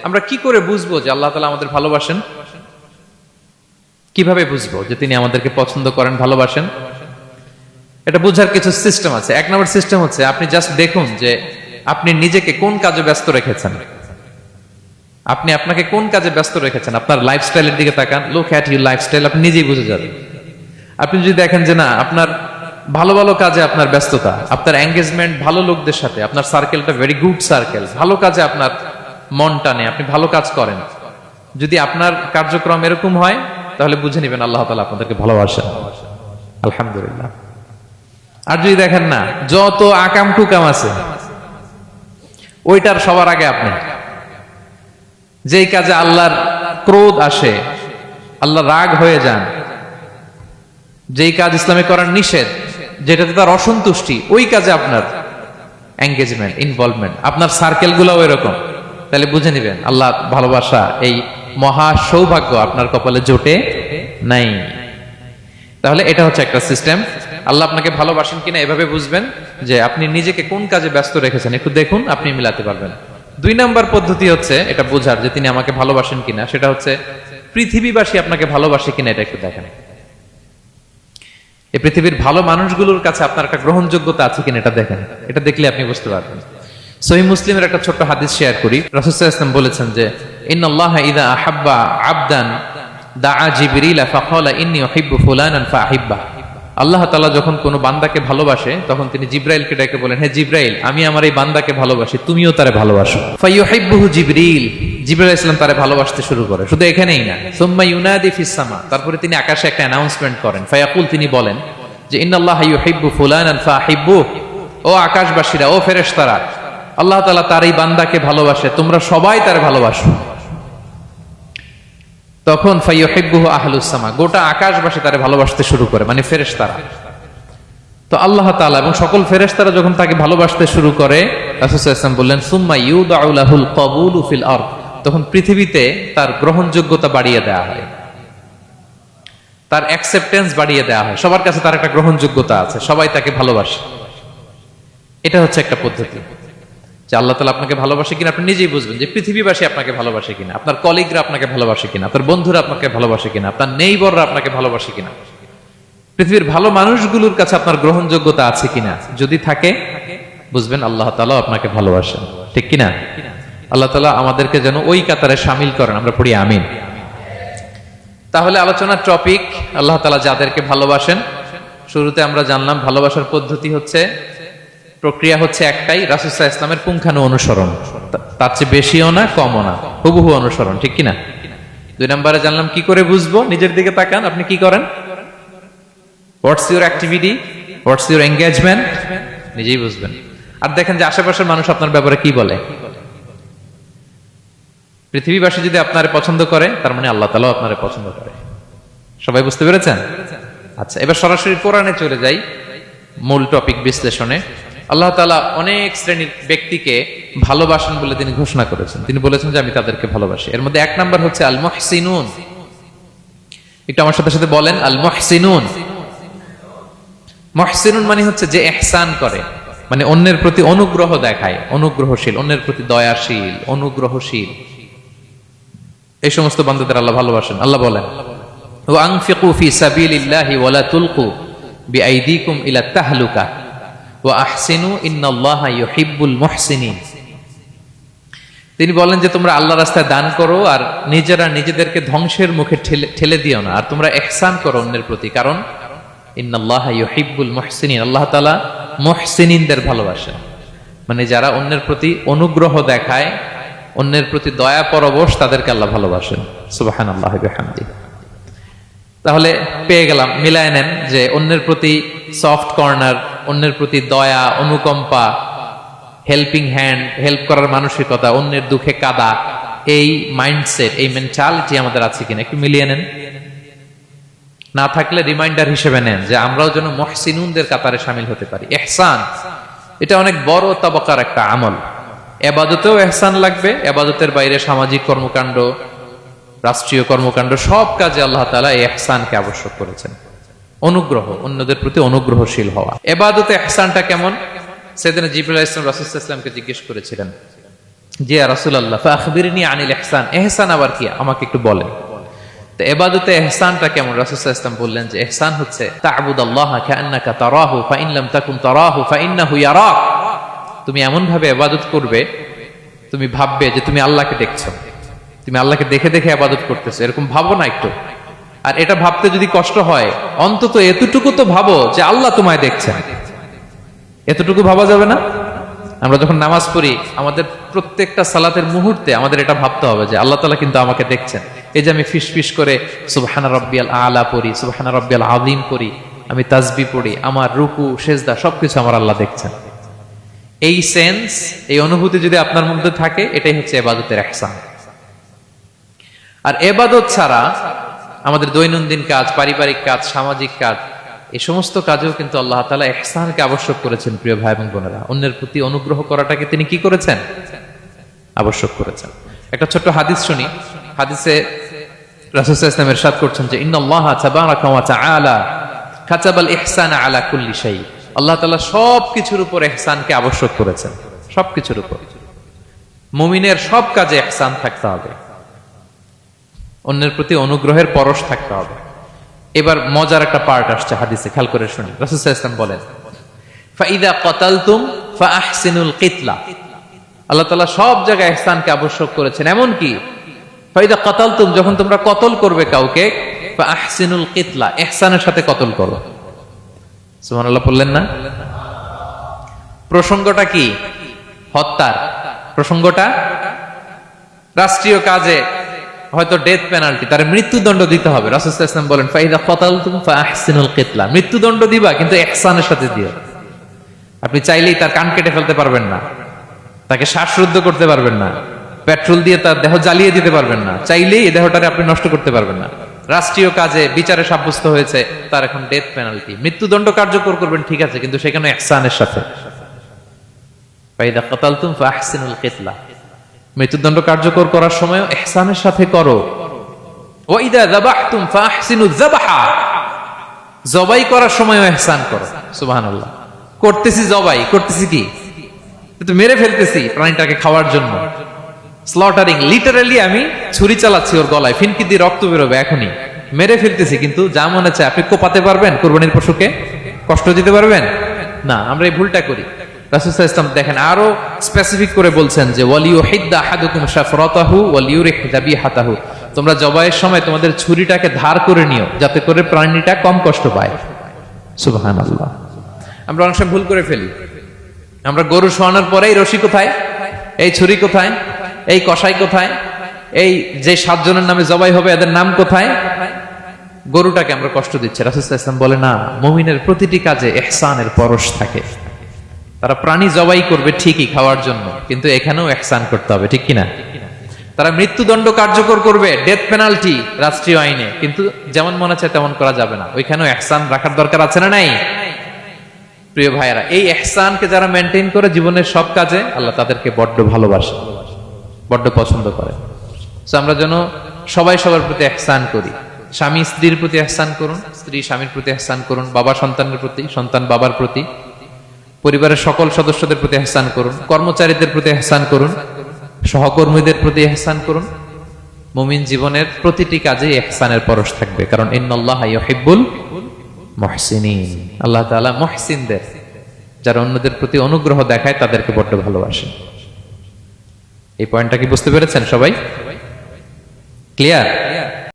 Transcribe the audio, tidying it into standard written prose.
আমরা কি করে বুঝবো যে আল্লাহ তাআলা আমাদের ভালোবাসেন? কিভাবে বুঝবো যে তিনি আমাদেরকে পছন্দ করেন, ভালোবাসেন? এটা বুঝার কিছু সিস্টেম আছে। এক নম্বর সিস্টেম হচ্ছে আপনি জাস্ট দেখুন যে আপনি নিজেকে কোন কাজে ব্যস্ত রেখেছেন। আপনি আপনাকে কোন কাজে ব্যস্ত রেখেছেন, আপনার লাইফস্টাইলের দিকে তাকান। লুক অ্যাট ইউর লাইফস্টাইল, আপনি নিজেই বুঝে যাবেন। আপনি যদি দেখেন যে না, আপনার ভালো ভালো কাজে আপনার ব্যস্ততা, আপনার এঙ্গেজমেন্ট ভালো লোকদের সাথে, আপনার সার্কেলটা ভেরি গুড সার্কেল, ভালো কাজে আপনার মন টানে, আপনি ভালো কাজ করেন, যদি আপনার কার্যক্রম এরকম হয় তাহলে বুঝে নেবেন আল্লাহ তাআলা আপনাদেরকে ভালোবাসেন। আলহামদুলিল্লাহ। আর যদি দেখেন না, যত আকাম কুকাম আছে ওইটার সবার আগে আপনি, যেই কাজে আল্লাহর ক্রোধ আসে, আল্লাহ রাগ হয়ে যান, যেই কাজ ইসলামে করার নিষেধ, যেটাতে তার অসন্তুষ্টি, ওই কাজে আপনার এঙ্গেজমেন্ট, ইনভলভমেন্ট, আপনার সার্কেল গুলাও এরকম, তাহলে বুঝে নিবেন আল্লাহ ভালোবাসা, এই মহা সৌভাগ্য আপনার কপালে জোটে নাই। তাহলে এটা হচ্ছে একটা সিস্টেম। আল্লাহ আপনাকে ভালোবাসেন কিনা এভাবে বুঝবেন যে আপনি নিজেকে কোন কাজে ব্যস্ত রেখেছেন, একটু দেখুন, আপনি মিলাতে পারবেন। দুই নাম্বার পদ্ধতি হচ্ছে এটা বোঝার যে তিনি আমাকে ভালোবাসেন কিনা, সেটা হচ্ছে পৃথিবীবাসী আপনাকে ভালোবাসে কিনা এটা একটু দেখেন। এই পৃথিবীর ভালো মানুষগুলোর কাছে আপনার একটা গ্রহণযোগ্যতা আছে কিনা এটা দেখেন। এটা দেখলে আপনি বুঝতে পারবেন। সহিহ মুসলিমের একটা ছোট্ট হাদিস শেয়ার করি। রাসূল সাল্লাল্লাহু আলাইহি ওয়াসাল্লাম বলেছেন যে ইন্নাল্লাহা ইযা আহাব্বা আবদান দাআ জিবরিল ফাকালা ইন্নী উহিব্বু ফুলানান ফাআহিব্বা। আল্লাহ তাআলা যখন কোনো বান্দাকে ভালোবাসে তখন তিনি জিবরাইলকে ডেকে বলেন, হে জিবরাইল, আমি আমার এই বান্দাকে ভালোবাসি, তুমিও তারে ভালোবাসো। ফায়ুহিব্বুহু জিবরিল, জিবরাইল আলাইহিস সালাম তারে ভালোবাসতে শুরু করে। শুধু এখানেই না, সুম্মা ইউনাদি ফিস সামা, তারপরে তিনি আকাশে একটা অ্যানাউন্সমেন্ট করেন। ফায়াকুল, তিনি বলেন যে ইন্নাল্লাহা ইউহিব্বু ফুলানান ফাআহিব্বু, ও আকাশবাসীরা, ও ফেরেশতারা, আল্লাহ তাআলা তার এই বান্দাকে ভালোবাসে, তোমরা সবাই তার ভালোবাসো। তখন ফায়ুহিব্বুহু আহলুস সামা, গোটা আকাশবাসী তারে ভালোবাসতে শুরু করে, মানে ফেরেশতারা। তো আল্লাহ তাআলা এবং সকল ফেরেশতারা যখন তাকে ভালোবাসতে শুরু করে, রাসূল সাল্লাল্লাহু আলাইহি ওয়াসাল্লাম বললেন সুম্মা ইউদাউ লাহুল কবুলু ফিল আরদ, তখন পৃথিবীতে তার গ্রহণযোগ্যতা বাড়িয়ে দেওয়া হয়, তার অ্যাকসেপ্টেন্স বাড়িয়ে দেওয়া হয়। সবার কাছে তার একটা গ্রহণযোগ্যতা আছে, সবাই তাকে ভালোবাসে। এটা হচ্ছে একটা পদ্ধতি যে আল্লাহ তাআলা আপনাকে ভালোবাসে কিনা আপনি নিজেই বুঝবেন, যে পৃথিবীবাসী আপনাকে ভালোবাসে কিনা, আপনার কলিগরা আপনাকে ভালোবাসে কিনা, আপনার বন্ধুরা আপনাকে ভালোবাসে কিনা, আপনার নেইবররা আপনাকে ভালোবাসে কিনা, পৃথিবীর ভালো মানুষগুলোর কাছে আপনার গ্রহণযোগ্যতা আছে কিনা। যদি থাকে বুঝবেন আল্লাহ তাআলা আপনাকে ভালোবাসেন, ঠিক কিনা? আল্লাহ তাআলা আমাদেরকে যেন ওই কাতারে শামিল করেন, আমরা পড়ি আমিন। তাহলে আলোচনার টপিক আল্লাহ তাআলা যাদেরকে ভালোবাসেন। শুরুতে আমরা জানলাম ভালোবাসার পদ্ধতি হচ্ছে, প্রক্রিয়া হচ্ছে একটাই, রাসূল সাল্লাল্লাহু আলাইহি ওয়াসাল্লামের পুঙ্খানু অনুসরণ, তার চেয়ে বেশিও না কমও না, হুবহু অনুসরণ, ঠিক কিনা? দুই নম্বরে জানলাম কি করে বুঝবো, নিজের দিকে তাকান, আপনি কি করেন, what's your activity, what's your engagement, নিজেই বুঝবেন। আর দেখেন যে আশেপাশের মানুষ আপনার ব্যাপারে কি বলে। পৃথিবীবাসী যদি আপনারে পছন্দ করে, তার মানে আল্লাহ তাআলাও আপনারে পছন্দ করে। সবাই বুঝতে পেরেছেন? আচ্ছা, এবার সরাসরি কোরআনে চলে যাই, মূল টপিক বিশ্লেষণে। আল্লাহ তাআলা অনেক শ্রেণীর ব্যক্তিকে ভালোবাসেন বলে তিনি ঘোষণা করেছেন। তিনি বলেছেন যে আমি তাদেরকে ভালোবাসি। এর মধ্যে এক নাম্বার হচ্ছে আল মুহসিনুন। একটু আমার সাথে সাথে বলেন, আল মুহসিনুন। মুহসিনুন মানে হচ্ছে যে ইহসান করে, মানে অন্যের প্রতি অনুগ্রহ দেখায়, অনুগ্রহশীল, অন্যের প্রতি দয়াশীল, অনুগ্রহশীল, এই সমস্ত বান্দাদের আল্লাহ ভালোবাসেন। আল্লাহ বলেন ওয়া আনফিকু ফি সাবিলিল্লাহি ওয়া লা তুলকু বিআইদিকুম ইলা তাহলুকা ওয়া আহসিনু ইন্নাল্লাহা ইউহিব্বুল মুহসিনিন। তিনি বলেন যে তোমরা আল্লাহর রাস্তায় দান করো আর নিজেরা নিজেদেরকে ধ্বংসের মুখে ঠেলে দিও না, আর তোমরা ইহসান করো অন্যের প্রতি, কারণ ইন্নাল্লাহা ইউহিব্বুল মুহসিনিন, আল্লাহ তাআলা মুহসিনিনদের ভালোবাসেন, মানে যারা অন্যের প্রতি অনুগ্রহ দেখায়, অন্যের প্রতি দয়া পরবশ, তাদেরকে আল্লাহ ভালোবাসেন। সুবহানাল্লাহি ওয়া বিহামদিহি। তাহলে পেয়ে গেলাম, মিলায় নেন যে অন্যের প্রতি সফট কর্নার, অন্যের প্রতি দয়া, অনুকম্পা, হেল্পিং হ্যান্ড, হেল্প করার মানসিকতা, অন্যের দুঃখে কাদা, এই মাইন্ডসেট, এই মেন্টালিটি আমাদের আছে কিনা একটু মিলিয়ে নেন। না থাকলে রিমাইন্ডার হিসেবে নেন যে আমরাও যেন মুহসিনুনদের কাতারে শামিল হতে পারি। ইহসান এটা অনেক বড় তবকার একটা আমল। ইবাদতেও ইহসান লাগবে, ইবাদতের বাইরে সামাজিক কর্মকাণ্ড, রাষ্ট্রীয় কর্মকাণ্ড, সব কাজে আল্লাহ তাআলা এই ইহসানকে আবশ্যক করেছেন। অনুগ্রহ, অন্যদের প্রতি অনুগ্রহশীল হওয়া। ইবাদতে ইহসানটা কেমন? সেদিন জিবরাইল আলাইহিস সালাম রাসূল সাল্লাল্লাহু আলাইহি ওয়াসাল্লামকে জিজ্ঞেস করেছিলেন জি ইয়া রাসূলুল্লাহ, ফাখবিরনি আনিল ইহসান, ইহসান আবার কি, আমাকে একটু বলেন। তো ইবাদতে ইহসানটা কেমন? রাসূল সাল্লাল্লাহু আলাইহি ওয়াসাল্লাম বললেন যে ইহসান হচ্ছে তা'বুদাল্লাহা কাআন্নাকা তারাহু ফাইন লাম তাকুন তারাহু ফাইন্নাহু ইয়ারাক। তুমি এমন ভাবে ইবাদত করবে, তুমি ভাববে যে তুমি আল্লাহকে দেখছো, তুমি আল্লাহকে দেখে দেখে ইবাদত করতেছো, এরকম ভাবো না একটু। আর এটা ভাবতে যদি কষ্ট হয়, অন্তত এতটুকু তো ভাবো যে আল্লাহ তোমায় দেখছেন। এতটুকু ভাবা যাবে না? আমরা যখন নামাজ পড়ি, আমাদের প্রত্যেকটা সালাতের মুহূর্তে আমাদের এটা ভাবতে হবে যে আল্লাহ তাআলা কিন্তু আমাকে দেখছেন। এই যে আমি ফিসফিস করে সুবহানা রাব্বিয়াল আলা পড়ি, সুবহানা রাব্বিয়াল আযীম পড়ি, আমি তাসবিহ পড়ি, আমার রুকু সেজদা সবকিছু আমার আল্লাহ দেখছেন। এই সেন্স, এই অনুভূতি যদি আপনার মধ্যে থাকে, এটাই হচ্ছে ইবাদতের ইহসান। আর ইবাদত ছাড়া আমাদের দৈনন্দিন কাজ, পারিবারিক কাজ, সামাজিক কাজ, এই সমস্ত কাজেও কিন্তু আল্লাহ তাআলা ইহসানকে আবশ্যক করেছেন। প্রিয় ভাই এবং বোনেরা, অন্যের প্রতি অনুগ্রহ করাটাকে তিনি কি করেছেন? আবশ্যক করেছেন। একটা ছোট্ট হাদিস শুনি। হাদিসে রাসূল সাল্লাল্লাহু আলাইহি ওয়াসাল্লাম ইরশাদ করছেন যে ইন্নাল্লাহা তাবারাকা ওয়া তাআলা কাতাবাল ইহসানা আলা কুল্লি শাই। আল্লাহ তাআলা সবকিছুর উপর ইহসানকে আবশ্যক করেছেন, সবকিছুর উপর। মুমিনের সব কাজে ইহসান থাকতে হবে, অন্যের প্রতি অনুগ্রহের পরশ থাকতে হবে। এবার মজার একটা পার্ট আসছে হাদিসে, খেয়াল করে শুনি। রাসূল সাল্লাল্লাহু আলাইহি ওয়াসাল্লাম বলেন ফাইদা ক্বাতালতুম ফাআহসিনুল কিতলা। আল্লাহ তাআলা সব জায়গায় ইহসানকে আবশ্যক করেছেন। এমন কি ফাইদা ক্বাতালতুম, যখন তোমরা কতল করবে কাউকে, ফাআহসিনুল কিতলা, ইহসানের সাথে কতল করো। সুবহানাল্লাহ বললেন না? প্রসঙ্গটা কি? হত্যার প্রসঙ্গটা। রাষ্ট্রীয় কাজে হয়তো ডেথ পেনাল্টি, তার মৃত্যুদণ্ড দিতে হবে। রাসূল সাল্লাল্লাহু আলাইহি ওয়াসাল্লাম বলেন ফাইদা ক্বাতালতুম ফাআহসিনুল কিতলা, মৃত্যুদণ্ড দিবা কিন্তু ইহসানের সাথে দিও। আপনি চাইলেই তার কান কেটে ফেলতে পারবেন না, তাকে শ্বাসরুদ্ধ করতে পারবেন না, পেট্রোল দিয়ে তার দেহ জ্বালিয়ে দিতে পারবেন না, চাইলেই এই দেহটাকে আপনি নষ্ট করতে পারবেন না। রাষ্ট্রীয় কাজে বিচারে সাব্যস্ত হয়েছে তার এখন ডেথ পেনাল্টি, মৃত্যুদণ্ড কার্যকর করবেন, ঠিক আছে, কিন্তু সেখানে ইহসানের সাথে। ফাইদা ক্বাতালতুম ফাআহসিনুল কিতলা, মৃত্যুদণ্ড কার্যকর করার সময় ইহসানের সাথে করো। ওয়া ইদা যাবাহতুম ফাআহসিনুয যাবহা, জবাই করার সময় ইহসান করো। সুবহানাল্লাহ। করতেছি জবাই, করতেছি কি, কিন্তু মেরে ফেলতেছি প্রাণীটাকে খাওয়ার জন্য। স্লটারিং, লিটারালি আমি ছুরি চালাচ্ছি ওর গলায়, ফিনকি দিয়ে রক্ত বেরোবে এখনই, মেরে ফেলতেছি। কিন্তু যা মনে চায় আপনি কোপাতে পারবেন? কুরবানির পশুকে কষ্ট দিতে পারবেন না। আমরা এই ভুলটা করি। রাসূল সাল্লাল্লাহু আলাইহি ওয়াসাল্লাম দেখেন আরো স্পেসিফিক করে বলছেন যে ওয়ালিয়ুহিদ্দা আহাদুকুম শাফরাতাহু ওয়ালিয়ুরিহ যাবিহাতাহু, তোমরা জবাইয়ের সময় তোমাদের ছুরিটাকে ধার করে নিও, যাতে করে প্রাণীটা কম কষ্ট পায়। সুবহানাল্লাহ। আমরা অনেক সময় ভুল করে ফেলি। আমরা গরু শোয়ানোর পরে এই রশি কোথায়, এই ছুরি কোথায়, এই কষাই কোথায়, এই যে 7 জনের নামে জবাই হবে এদের নাম কোথায়, গরুটাকে আমরা কষ্ট দিচ্ছি। রাসূল সাল্লাল্লাহু আলাইহি ওয়াসাল্লাম বলে না, মুমিনের প্রতিটি কাজে ইহসানের পরশ থাকে। তারা প্রাণী জবাই করবে ঠিকই খাওয়ার জন্য, কিন্তু এখানেও ইহসান করতে হবে, ঠিক কিনা? তারা মৃত্যুদণ্ড কার্যকর করবে, ডেথ পেনাল্টি রাষ্ট্রীয় আইনে, কিন্তু যেমন মনে চায় তেমন করা যাবে না। ওইখানেও ইহসান রাখার দরকার আছে না নাই? প্রিয় ভাইয়েরা, এই ইহসানকে যারা মেনটেন করে জীবনের সব কাজে, আল্লাহ তাদেরকে বড্ড ভালোবাসে, বড্ড পছন্দ করে। সো আমরা যেন সবাই সবার প্রতি ইহসান করি। স্বামী স্ত্রীর প্রতি ইহসান করুন, স্ত্রী স্বামীর প্রতি ইহসান করুন, বাবা সন্তানের প্রতি, সন্তান বাবার প্রতি, পরিবারের সকল সদস্যদের প্রতি ইহসান করুন, কর্মচারীদের প্রতি ইহসান করুন, সহকর্মীদের প্রতি ইহসান করুন। মুমিন জীবনের প্রতিটি কাজে ইহসানের পরশ থাকবে, কারণ ইন্নাল্লাহা ইউহিব্বুল মুহসিনিন। আল্লাহ তাআলা মুহসিনদের, যারা অন্যদের প্রতি অনুগ্রহ দেখায়, তাদেরকে বড্ড ভালোবাসেন। এই পয়েন্টটা কি বুঝতে পেরেছেন সবাই? ক্লিয়ার?